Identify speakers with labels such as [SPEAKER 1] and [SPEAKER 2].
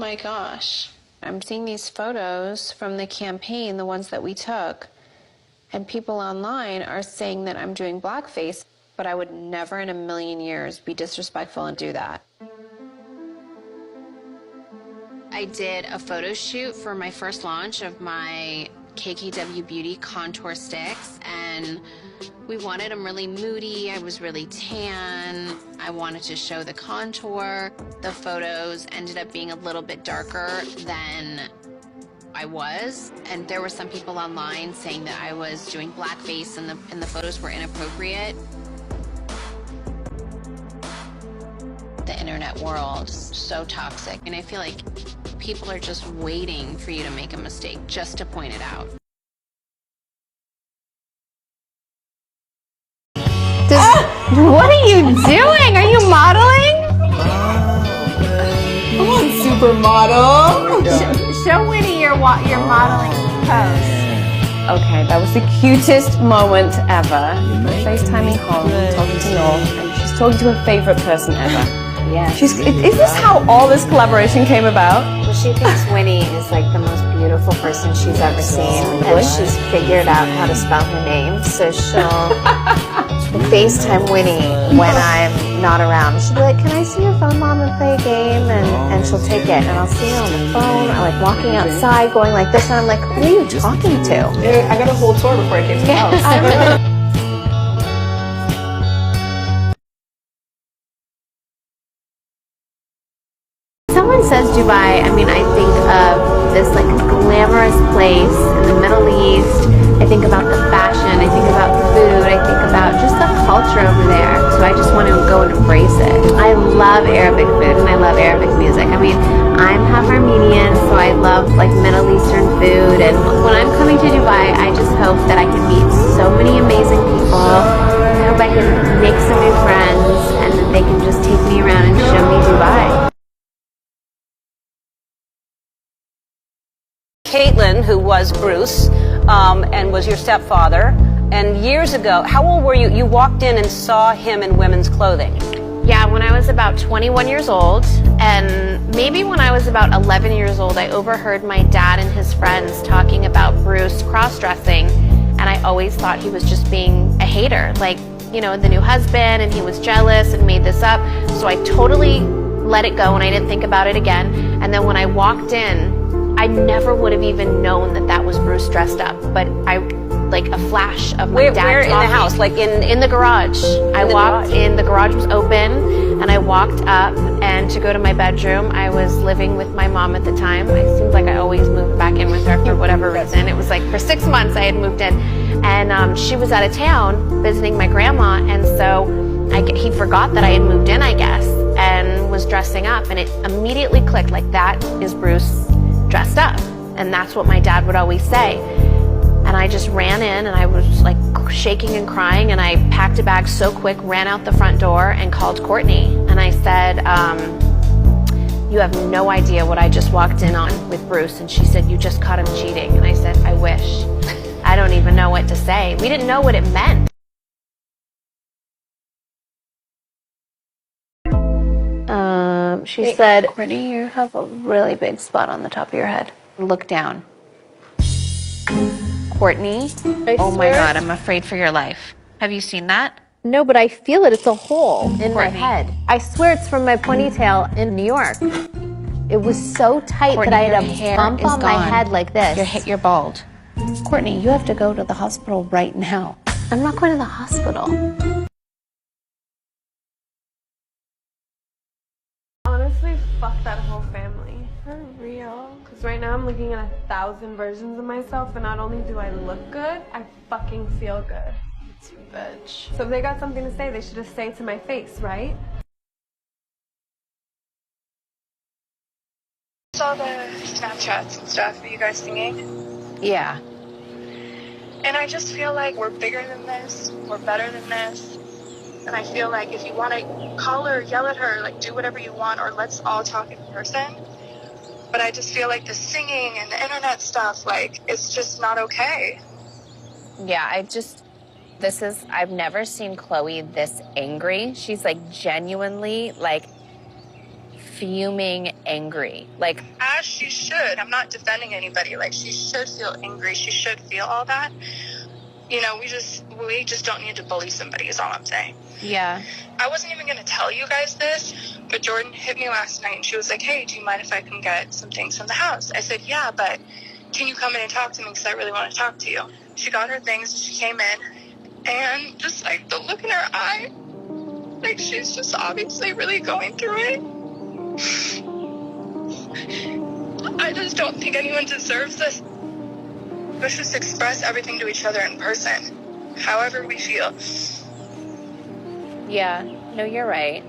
[SPEAKER 1] my gosh. I'm seeing these photos from the campaign, the ones that we took, and people online are saying that I'm doing blackface, but I would never in a million years be disrespectful and do that. I did a photo shoot for my first launch of my KKW Beauty contour sticks, and we wanted them really moody. I was really tan. I wanted to show the contour. The photos ended up being a little bit darker than I was, and there were some people online saying that I was doing blackface and the photos were inappropriate. The internet world is so toxic, and I feel like people are just waiting for you to make a mistake just to point it out.
[SPEAKER 2] What are you doing? Are you modeling?
[SPEAKER 3] Come on, supermodel.
[SPEAKER 2] Show Winnie your modeling pose. Okay, that was the cutest moment ever. FaceTiming home, talking to North, and she's talking to her favorite person ever.
[SPEAKER 4] Yeah.
[SPEAKER 2] Is this how all this collaboration came about?
[SPEAKER 4] Well, she thinks Winnie is like the most beautiful person she's ever seen, and she's figured out how to spell her name, so she'll FaceTime Winnie when I'm not around. She'll be like, "Can I see your phone, Mom, and play a game?" And she'll take it, and I'll see her on the phone, or like walking outside, going like this, and I'm like, "Who are you talking to?"
[SPEAKER 3] Yeah, I got a whole tour before I came to the house.
[SPEAKER 2] Someone says Dubai, I mean, I think of this like glamorous place in the Middle East. I think about the fashion, I think about the food, I think about just the culture over there. So I just want to go and embrace it. I love Arabic food and I love Arabic music. I mean, I'm half Armenian, so I love like Middle Eastern food. And when I'm coming to Dubai, I just hope that I can meet so many amazing people. I hope I can make some new friends and then they can just take me around and show me Dubai.
[SPEAKER 5] Caitlin, who was Bruce, and was your stepfather, and years ago, how old were you? You walked in and saw him in women's clothing.
[SPEAKER 2] Yeah, when I was about 21 years old, and maybe when I was about 11 years old, I overheard my dad and his friends talking about Bruce cross-dressing, and I always thought he was just being a hater, like, you know, the new husband, and he was jealous and made this up, so I totally let it go and I didn't think about it again. And then when I walked in, I never would have even known that that was Bruce dressed up, but like a flash of my dad
[SPEAKER 5] Where in
[SPEAKER 2] talking.
[SPEAKER 5] the house? Like in
[SPEAKER 2] the garage. I walked in, the garage was open, and I walked up, and to go to my bedroom, I was living with my mom at the time. It seems like I always moved back in with her for whatever reason. It was like for 6 months I had moved in, and she was out of town visiting my grandma, and so he forgot that I had moved in, I guess, and was dressing up, and it immediately clicked, like that is Bruce dressed up. And that's what my dad would always say. And I just ran in and I was like shaking and crying, and I packed a bag so quick, ran out the front door and called Courtney. And I said, "You have no idea what I just walked in on with Bruce." And she said, "You just caught him cheating." And I said, "I wish." I don't even know what to say. We didn't know what it meant. She said, "Courtney, you have a really big spot on the top of your head. Look down." Courtney, oh my God, I'm afraid for your life. Have you seen that?
[SPEAKER 4] No, but I feel it. It's a hole in my
[SPEAKER 2] Courtney.
[SPEAKER 4] head. I swear it's from my ponytail in New York. It was so tight
[SPEAKER 2] Courtney,
[SPEAKER 4] that I had
[SPEAKER 2] your
[SPEAKER 4] a
[SPEAKER 2] hair
[SPEAKER 4] bump
[SPEAKER 2] is
[SPEAKER 4] on my
[SPEAKER 2] gone.
[SPEAKER 4] head like this.
[SPEAKER 2] You're bald. Courtney, you have to go to the hospital right now.
[SPEAKER 4] I'm not going to the hospital.
[SPEAKER 6] Honestly, fuck that whole family. For real. Because right now I'm looking at 1,000 versions of myself, and not only do I look good, I fucking feel good. It's a bitch. So if they got something to say, they should just say it to my face, right?
[SPEAKER 7] Saw the Snapchats and stuff of you guys singing,
[SPEAKER 2] Yeah.
[SPEAKER 7] and I just feel like we're bigger than this, we're better than this, and I feel like if you want to call her, yell at her, like do whatever you want, or let's all talk in person, but I just feel like the singing and the internet stuff, like, it's just not okay.
[SPEAKER 2] Yeah, I've never seen Chloe this angry. She's like genuinely like fuming angry. Like,
[SPEAKER 7] as she should. I'm not defending anybody. Like, she should feel angry. She should feel all that. You know, we just don't need to bully somebody is all I'm saying.
[SPEAKER 2] yeah.
[SPEAKER 7] I wasn't even going to tell you guys this, but Jordan hit me last night and she was like, hey, do you mind if I come get some things from the house? I said, yeah, but can you come in and talk to me because I really want to talk to you. She got her things, she came in, and just like the look in her eye, like she's just obviously really going through it. I just don't think anyone deserves this. Let's just express everything to each other in person, however we feel.
[SPEAKER 2] Yeah, no, you're right.